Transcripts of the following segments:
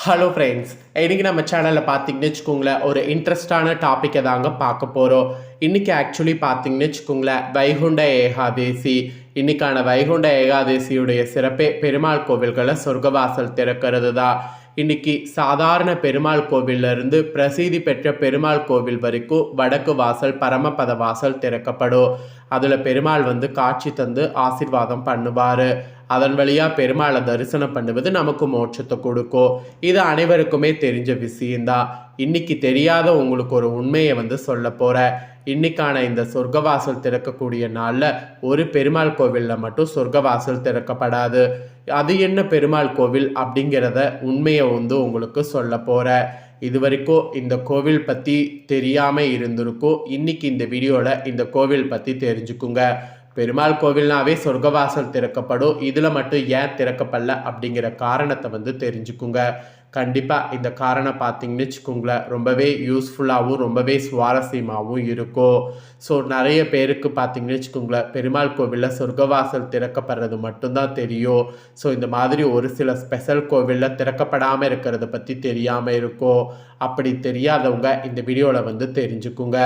Hello friends, இன்றைக்கி நம்ம சேனலில் பார்த்தீங்கன்னு வச்சுக்கோங்களேன், ஒரு இன்ட்ரெஸ்டான டாப்பிக்கை தாங்க பார்க்க போகிறோம். இன்றைக்கி ஆக்சுவலி பார்த்தீங்கன்னு வச்சுக்கோங்களேன், வைகுண்ட ஏகாதேசி. இன்றைக்கான வைகுண்ட ஏகாதேசியுடைய சிறப்பே பெருமாள் கோவில்களில் சொர்க்கவாசல் திறக்கிறது தான். இன்றைக்கி சாதாரண பெருமாள் கோவிலிருந்து பிரசித்தி பெற்ற பெருமாள் கோவில் வரைக்கும் வடக்கு வாசல் பரமபத வாசல் திறக்கப்படும். அதில் பெருமாள் காட்சி தந்து ஆசீர்வாதம் பண்ணுவார். அதன் வழியாக பெருமாளை தரிசனம் பண்ணுவது நமக்கு மோட்சத்தை கொடுக்கும். இது அனைவருக்குமே தெரிஞ்ச விஷயந்தான். இன்னைக்கு தெரியாத உங்களுக்கு ஒரு உண்மையை சொல்ல போகிறேன். இன்னைக்கான இந்த சொர்க்கவாசல் திறக்கக்கூடிய நாளில் ஒரு பெருமாள் கோவிலில் மட்டும் சொர்க்கவாசல் திறக்கப்படாது. அது என்ன பெருமாள் கோவில் அப்படிங்கிறத உண்மையை உங்களுக்கு சொல்ல போகிறேன். இது வரைக்கும் இந்த கோவில் பற்றி தெரியாமல் இருந்திருக்கும். இன்னைக்கு இந்த வீடியோவில் இந்த கோவில் பற்றி தெரிஞ்சுக்குங்க. பெருமாள் கோவில்னாவே சொர்க்கவாசல் திறக்கப்படும். இதில் மட்டும் ஏன் திறக்கப்படல அப்படிங்கிற காரணத்தை தெரிஞ்சுக்குங்க. கண்டிப்பாக இந்த காரணம் பார்த்தீங்கன்னு வச்சுக்கோங்களேன், ரொம்பவே யூஸ்ஃபுல்லாகவும் ரொம்பவே சுவாரஸ்யமாகவும் இருக்கும். ஸோ நிறைய பேருக்கு பார்த்தீங்கன்னு வச்சுக்கோங்களேன், பெருமாள் கோவிலில் சொர்க்கவாசல் திறக்கப்படுறது மட்டும்தான் தெரியும். ஸோ இந்த மாதிரி ஒரு சில ஸ்பெஷல் கோவிலில் திறக்கப்படாமல் இருக்கிறத பற்றி தெரியாமல் இருக்கும். அப்படி தெரியாதவங்க இந்த வீடியோவில் தெரிஞ்சுக்குங்க.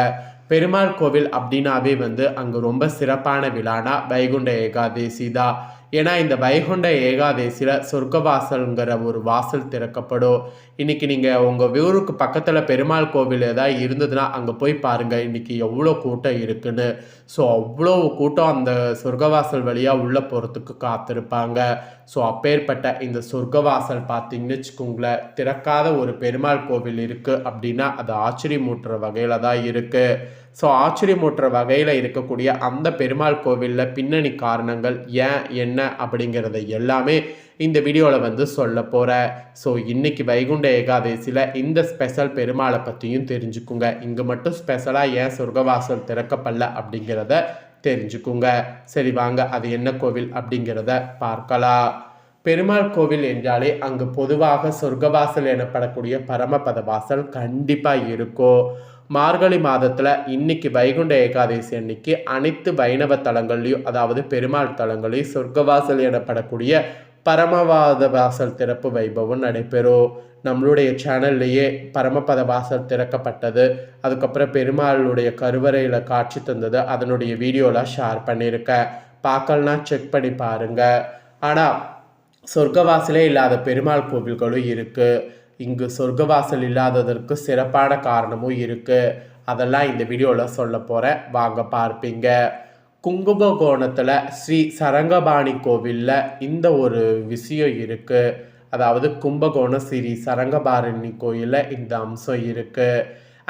பெருமாள் கோவில் அப்படின்னாவே அங்கே ரொம்ப சிறப்பான விழானா வைகுண்ட ஏகாதேசி தான். ஏன்னா இந்த வைகுண்ட ஏகாதேசியில் சொர்க்கவாசல்ங்கிற ஒரு வாசல் திறக்கப்படும். இன்றைக்கி நீங்கள் உங்கள் ஊருக்கு பக்கத்தில் பெருமாள் கோவில் ஏதாவது இருந்ததுன்னா அங்கே போய் பாருங்கள் இன்றைக்கி எவ்வளோ கூட்டம் இருக்குன்னு. ஸோ அவ்வளோ கூட்டம் அந்த சொர்க்கவாசல் வழியாக உள்ளே போகிறதுக்கு காத்திருப்பாங்க. ஸோ அப்பேற்பட்ட இந்த சொர்க்கவாசல் பார்த்தீங்கன்னு வச்சுக்கோங்களேன், திறக்காத ஒரு பெருமாள் கோவில் இருக்குது அப்படின்னா அது ஆச்சரியமூட்டுற வகையில் தான் இருக்குது. ஸோ ஆச்சரியமூட்டுற வகையில் இருக்கக்கூடிய அந்த பெருமாள் கோவிலில் பின்னணி காரணங்கள் ஏன் என்ன அப்படிங்கிறத எல்லாமே இந்த வீடியோவில் சொல்ல போகிறேன். ஸோ இன்றைக்கி வைகுண்ட ஏகாதேசியில் இந்த ஸ்பெஷல் பெருமாளை பற்றியும் தெரிஞ்சுக்குங்க. இங்கே மட்டும் ஸ்பெஷலாக ஏன் சொர்க்கவாசல் திறக்கப்படல அப்படிங்கிறத தெரிஞ்சுக்குங்க. சரி வாங்க, அது என்ன கோவில் அப்படிங்கிறத பார்க்கலாம். பெருமாள் கோவில் என்றாலே அங்கு பொதுவாக சொர்க்கவாசல் எனப்படக்கூடிய பரமபத வாசல் கண்டிப்பாக இருக்கும். மார்கழி மாதத்தில் இன்னைக்கு வைகுண்ட ஏகாதேசி அன்னைக்கு அனைத்து வைணவ தலங்கள்லையும், அதாவது பெருமாள் தலங்களையும் சொர்க்கவாசல் எனப்படக்கூடிய பரமபாத வாசல் திறப்பு வைபவம் நடைபெறும். நம்மளுடைய சேனல்லையே பரமபத வாசல் திறக்கப்பட்டது, அதுக்கப்புறம் பெருமாளுடைய கருவறையில் காட்சி தந்தது, அதனுடைய வீடியோலாம் ஷேர் பண்ணியிருக்கேன். பார்க்கலனா செக் பண்ணி பாருங்கள். ஆனால் சொர்க்கவாசலே இல்லாத பெருமாள் கோவில்களும் இருக்குது. இங்கு சொர்க்கவாசல் இல்லாததற்கு சிறப்பான காரணமும் இருக்குது. அதெல்லாம் இந்த வீடியோவில் சொல்ல போகிறேன், வாங்க பார்ப்பீங்க. கும்பகோணத்தில் ஸ்ரீ சரங்கபாணி கோவிலில் இந்த ஒரு விஷயம் இருக்குது. அதாவது கும்பகோணம் ஸ்ரீ சரங்கபாணி கோயிலில் இந்த அம்சம் இருக்குது.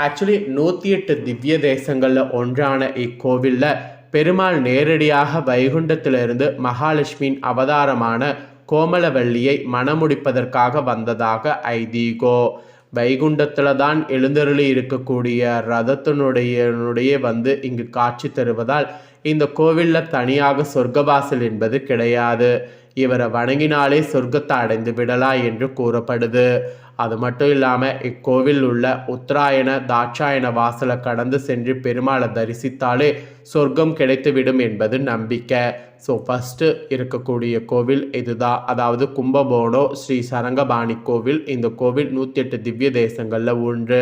ஆக்சுவலி 108 திவ்ய தேசங்களில் ஒன்றான இக்கோவிலில் பெருமாள் நேரடியாக வைகுண்டத்திலிருந்து மகாலட்சுமியின் அவதாரமான கோமலவல்லியை மணமுடிப்பதற்காக வந்ததாக ஐதீகோ. வைகுண்டத்தில் தான் எழுந்தருளி இருக்கக்கூடிய ரதத்தினுடைய இங்கு காட்சி தருவதால் இந்த கோவிலில் தனியாக சொர்க்கவாசல் என்பது கிடையாது. இவரை வணங்கினாலே சொர்க்கத்தை அடைந்து விடலாம் என்று கூறப்படுது. அது மட்டும் இல்லாமல் இக்கோவில் உள்ள உத்தராயண தாட்சாயண வாசலை கடந்து சென்று பெருமாளை தரிசித்தாலே சொர்க்கம் கிடைத்துவிடும் என்பது நம்பிக்கை. ஸோ ஃபஸ்ட்டு இருக்கக்கூடிய கோவில் இதுதான், அதாவது கும்பகோணம் ஸ்ரீ சரங்கபாணி கோவில். இந்த கோவில் 108 திவ்ய தேசங்களில் ஒன்று.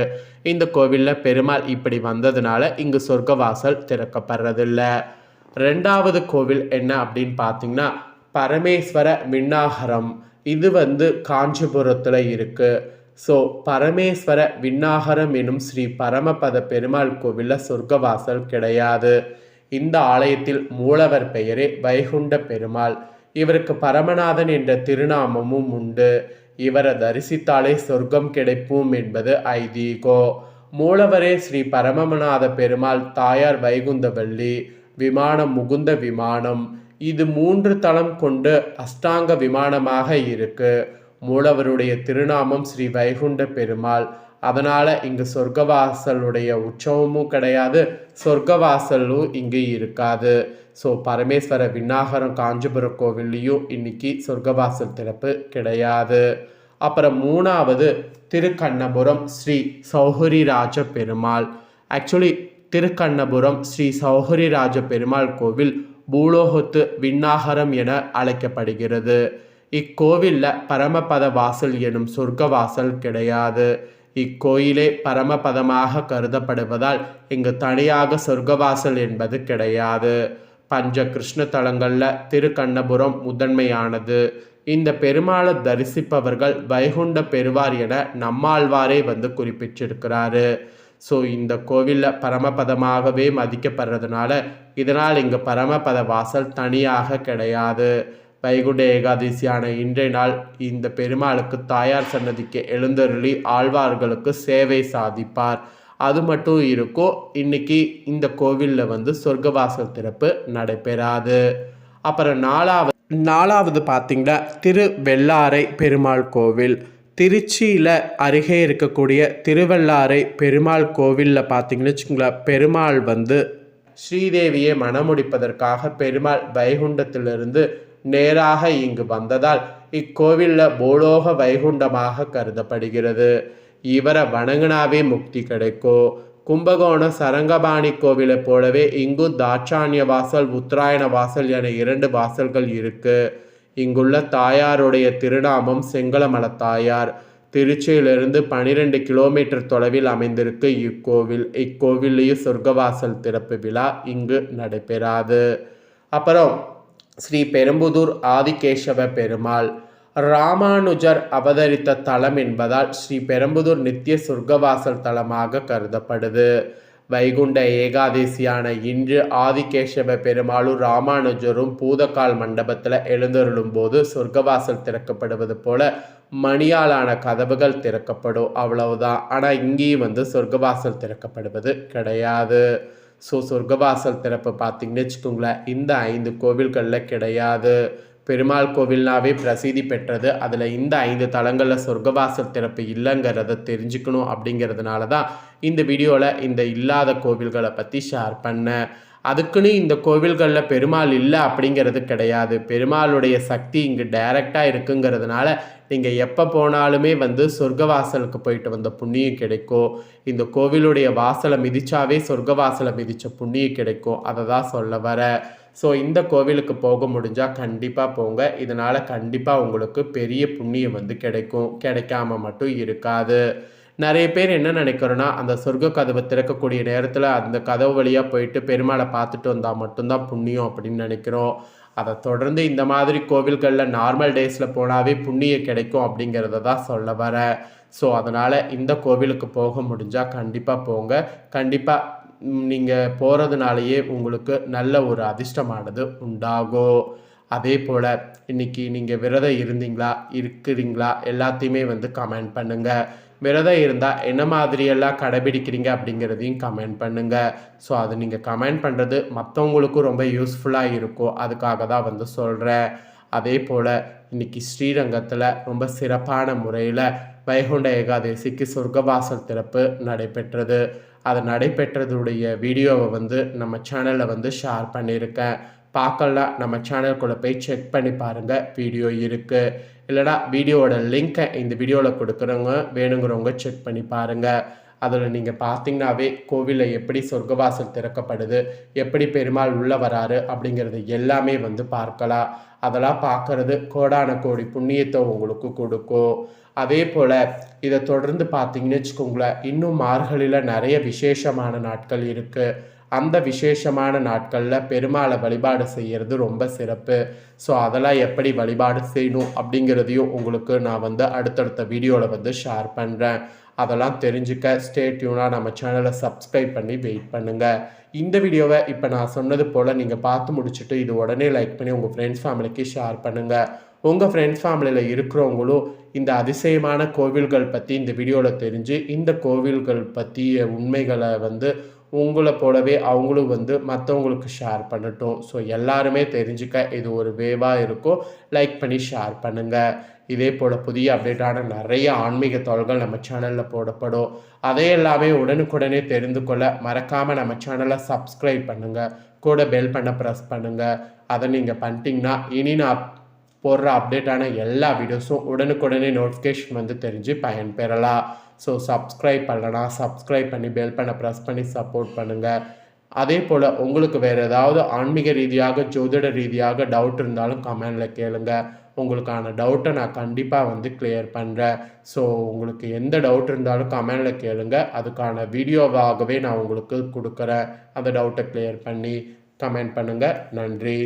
இந்த கோவிலில் பெருமாள் இப்படி வந்ததுனால இங்கு சொர்க்கவாசல் திறக்கப்படுறதில்லை. ரெண்டாவது கோவில் என்ன அப்படின்னு பார்த்தீங்கன்னா பரமேஸ்வர விண்ணாகரம். இது காஞ்சிபுரத்தில் இருக்குது. ஸோ பரமேஸ்வர விண்ணாகரம் எனும் ஸ்ரீ பரமபத பெருமாள் கோவிலில் சொர்க்கவாசல் கிடையாது. இந்த ஆலயத்தில் மூலவர் பெயரே வைகுண்ட பெருமாள். இவருக்கு பரமநாதன் என்ற திருநாமமும் உண்டு. இவரை தரிசித்தாலே சொர்க்கம் கிடைப்போம் என்பது ஐதீகோ. மூலவரே ஸ்ரீ பரமநாத பெருமாள், தாயார் வைகுந்தவல்லி, விமானம் முகுந்த விமானம். இது 3 தளம் கொண்டு அஷ்டாங்க விமானமாக இருக்கு. மூலவருடைய திருநாமம் ஸ்ரீ வைகுண்ட பெருமாள். அதனால் இங்கு சொர்க்கவாசலுடைய உற்சவமும் கிடையாது, சொர்க்கவாசலும் இங்கு இருக்காது. ஸோ பரமேஸ்வர விண்ணாகரம் காஞ்சிபுரம் கோவில்லையும் இன்னைக்கு சொர்க்கவாசல் திறப்பு கிடையாது. அப்புறம் மூணாவது திருக்கண்ணபுரம் ஸ்ரீ சௌகரிராஜ பெருமாள். ஆக்சுவலி திருக்கண்ணபுரம் ஸ்ரீ சௌகரிராஜ பெருமாள் கோவில் பூலோகத்து விண்ணாகரம் என அழைக்கப்படுகிறது. இக்கோவிலில் பரமபத வாசல் எனும் சொர்க்க வாசல் கிடையாது. இக்கோயிலே பரமபதமாக கருதப்படுவதால் இங்கு தனியாக சொர்க்கவாசல் என்பது கிடையாது. பஞ்ச கிருஷ்ண தலங்களில் திருக்கண்ணபுரம் முதன்மையானது. இந்த பெருமாளை தரிசிப்பவர்கள் வைகுண்ட பெறுவார் என நம்மாழ்வாரே குறிப்பிட்டிருக்கிறாரு. ஸோ இந்த கோவிலில் பரமபதமாகவே மதிக்கப்படுறதுனால இதனால் இங்கு பரமபத வாசல் தனியாக கிடையாது. வைகுண்ட ஏகாதசியான இன்றைய நாள் இந்த பெருமாளுக்கு தாயார் சன்னதிக்கு எழுந்தருளி ஆழ்வார்களுக்கு சேவை சாதிப்பார். அது மட்டும் இருக்கும். இன்னைக்கு இந்த கோவிலில் சொர்க்கவாசல் திறப்பு நடைபெறாது. அப்புறம் நாலாவது பார்த்தீங்கன்னா திருவெள்ளாரை பெருமாள் கோவில். திருச்சியில் அருகே இருக்கக்கூடிய திருவெள்ளாரை பெருமாள் கோவிலில் பார்த்தீங்கன்னு வச்சுக்கோங்களேன், பெருமாள் ஸ்ரீதேவியை மணமுடிப்பதற்காக பெருமாள் வைகுண்டத்திலிருந்து நேராக இங்கு வந்ததால் இக்கோவிலில் பூலோக வைகுண்டமாக கருதப்படுகிறது. இவரை வணங்கினாவே முக்தி கிடைக்கும். கும்பகோணம் சரங்கபாணி கோவிலை போலவே இங்கும் தாட்சாணிய வாசல் உத்தராயண வாசல் என 2 வாசல்கள் இருக்கு. இங்குள்ள தாயாருடைய திருநாமம் செங்கலமல தாயார். திருச்சியிலிருந்து 12 கிலோமீட்டர் தொலைவில் அமைந்திருக்கு இக்கோவில். இக்கோவிலையும் சொர்க்கவாசல் திறப்பு விழா இங்கு நடைபெறாது. அப்புறம் ஸ்ரீ பெரும்புதூர் ஆதிகேசவ பெருமாள் ராமானுஜர் அவதரித்த தலம் என்பதால் ஸ்ரீ பெரும்புதூர் நித்திய சொர்க்கவாசல் தலமாக கருதப்படுது. வைகுண்ட ஏகாதசியான இன்று ஆதிகேசவ பெருமாளும் ராமானுஜரும் பூதக்கால் மண்டபத்தில் எழுந்தருளும் போது சொர்க்கவாசல் திறக்கப்படுவது போல மணியாலான கதவுகள் திறக்கப்படும், அவ்வளவுதான். ஆனால் இங்கேயும் சொர்க்கவாசல் திறக்கப்படுவது கிடையாது. ஸோ சொர்க்கவாசல் திறப்பு பார்த்தீங்கன்னு வச்சுக்கோங்களேன், இந்த 5 கோவில்களில் கிடையாது. பெருமாள் கோவில்னாவே பிரசித்தி பெற்றது. அதில் இந்த 5 தலங்களில் சொர்க்கவாசல் திறப்பு இல்லைங்கிறத தெரிஞ்சுக்கணும். அப்படிங்கிறதுனால தான் இந்த வீடியோவில் இந்த இல்லாத கோவில்களை பற்றி ஷேர் பண்ணேன். அதுக்குன்னு இந்த கோவில்களில் பெருமாள் இல்லை அப்படிங்கிறது கிடையாது. பெருமாளுடைய சக்தி இங்கு டைரெக்டாக இருக்குங்கிறதுனால நீங்கள் எப்போ போனாலுமே சொர்க்கவாசலுக்கு போயிட்டு வந்த புண்ணியம் கிடைக்கும். இந்த கோவிலுடைய வாசலை மிதிச்சாவே சொர்க்கவாசலை மிதித்த புண்ணியம் கிடைக்கும். அதை தான் சொல்ல வர. ஸோ இந்த கோவிலுக்கு போக முடிஞ்சால் கண்டிப்பாக போங்க. இதனால் கண்டிப்பாக உங்களுக்கு பெரிய புண்ணியம் கிடைக்கும். கிடைக்காம மட்டும் இருக்காது. நிறைய பேர் என்ன நினைக்கிறோன்னா, அந்த சொர்க்க கதவை திறக்கக்கூடிய நேரத்தில் அந்த கதவு வழியாக போயிட்டு பெருமாளை பார்த்துட்டு வந்தால் மட்டும்தான் புண்ணியம் அப்படின்னு நினைக்கிறோம். அதை தொடர்ந்து இந்த மாதிரி கோவில்களில் நார்மல் டேஸில் போனாவே புண்ணியம் கிடைக்கும் அப்படிங்கிறத தான் சொல்ல வரேன். ஸோ அதனால் இந்த கோவிலுக்கு போக முடிஞ்சால் கண்டிப்பாக போங்க. கண்டிப்பாக நீங்கள் போகிறதுனாலேயே உங்களுக்கு நல்ல ஒரு அதிர்ஷ்டமானது உண்டாகும். அதே போல் இன்றைக்கி நீங்கள் விரதம் இருக்கிறீங்களா எல்லாத்தையுமே கமெண்ட் பண்ணுங்கள். விரதம் இருந்தால் என்ன மாதிரியெல்லாம் கடைபிடிக்கிறீங்க அப்படிங்கிறதையும் கமெண்ட் பண்ணுங்கள். ஸோ அது நீங்கள் கமெண்ட் பண்ணுறது மற்றவங்களுக்கும் ரொம்ப யூஸ்ஃபுல்லாக இருக்கும். அதுக்காக தான் சொல்கிறேன். அதே போல் இன்றைக்கி ஸ்ரீரங்கத்தில் ரொம்ப சிறப்பான முறையில் வைகுண்ட ஏகாதசிக்கு சொர்க்கவாசல் திறப்பு நடைபெற்றது. அது நடைபெற்றதுடைய வீடியோவை நம்ம சேனலில் ஷேர் பண்ணியிருக்கேன். பார்க்கலாம், நம்ம சேனலுக்குள்ளே போய் செக் பண்ணி பாருங்கள், வீடியோ இருக்குது. இல்லைனா வீடியோவோட லிங்க்கை இந்த வீடியோவில் கொடுக்குறவங்க வேணுங்கிறவங்க செக் பண்ணி பாருங்கள். அதில் நீங்கள் பார்த்தீங்கன்னாவே கோவிலில் எப்படி சொர்க்கவாசல் திறக்கப்படுது, எப்படி பெருமாள் உள்ளே வராரு அப்படிங்கிறது எல்லாமே பார்க்கலாம். அதெல்லாம் பார்க்குறது கோடான கோடி புண்ணியத்தை உங்களுக்கு கொடுக்கும். அதே போல் இதை தொடர்ந்து பார்த்தீங்கன்னு வச்சுக்கோங்களேன், இன்னும் மார்கழியில் நிறைய விசேஷமான நாட்கள் இருக்குது. அந்த விசேஷமான நாட்களில் பெருமாளை வழிபாடு செய்கிறது ரொம்ப சிறப்பு. ஸோ அதெல்லாம் எப்படி வழிபாடு செய்யணும் அப்படிங்கிறதையும் உங்களுக்கு நான் அடுத்தடுத்த வீடியோவில் ஷேர் பண்ணுறேன். அதெல்லாம் தெரிஞ்சுக்க ஸ்டே டியூனாக நம்ம சேனலை சப்ஸ்கிரைப் பண்ணி வெயிட் பண்ணுங்கள். இந்த வீடியோவை இப்போ நான் சொன்னது போல் நீங்கள் பார்த்து முடிச்சுட்டு இது உடனே லைக் பண்ணி உங்கள் ஃப்ரெண்ட்ஸ் ஃபேமிலிக்கு ஷேர் பண்ணுங்கள். உங்கள் ஃப்ரெண்ட்ஸ் ஃபேமிலியில் இருக்கிறவங்களும் இந்த அதிசயமான கோவில்கள் பற்றி இந்த வீடியோவில் தெரிஞ்சு இந்த கோவில்கள் பற்றிய உண்மைகளை உங்களை போலவே அவங்களும் மற்றவங்களுக்கு ஷேர் பண்ணட்டும். ஸோ எல்லாருமே தெரிஞ்சுக்க இது ஒரு வேவாக இருக்கும். லைக் பண்ணி ஷேர் பண்ணுங்கள். இதே போல் புதிய அப்டேட்டான நிறைய ஆன்மீக தகவல்கள் நம்ம சேனலில் போடப்படும். அதை எல்லாமே உடனுக்குடனே தெரிந்து கொள்ள மறக்காமல் நம்ம சேனலை சப்ஸ்கிரைப் பண்ணுங்கள். கூட பெல் பண்ண ப்ரெஸ் பண்ணுங்கள். அதை நீங்கள் பண்ணிட்டீங்கன்னா இனி நான் போடுற அப்டேட்டான எல்லா வீடியோஸும் உடனுக்குடனே நோட்டிஃபிகேஷன் தெரிஞ்சு பயன்பெறலாம். ஸோ சப்ஸ்கிரைப் பண்ணலாம், சப்ஸ்கிரைப் பண்ணி பெல் பண்ண ப்ரெஸ் பண்ணி சப்போர்ட் பண்ணுங்கள். அதே போல் உங்களுக்கு வேறு ஏதாவது ஆன்மீக ரீதியாக ஜோதிட ரீதியாக டவுட் இருந்தாலும் கமெண்டில் கேளுங்க. உங்களுக்கான டவுட்டை நான் கண்டிப்பாக வந்து கிளியர் பண்ணுறேன். ஸோ உங்களுக்கு எந்த டவுட் இருந்தாலும் கமெண்டில் கேளுங்க, அதுக்கான வீடியோவாகவே நான் உங்களுக்கு கொடுக்குறேன். அந்த டவுட்டை கிளியர் பண்ணி கமெண்ட் பண்ணுங்கள். நன்றி.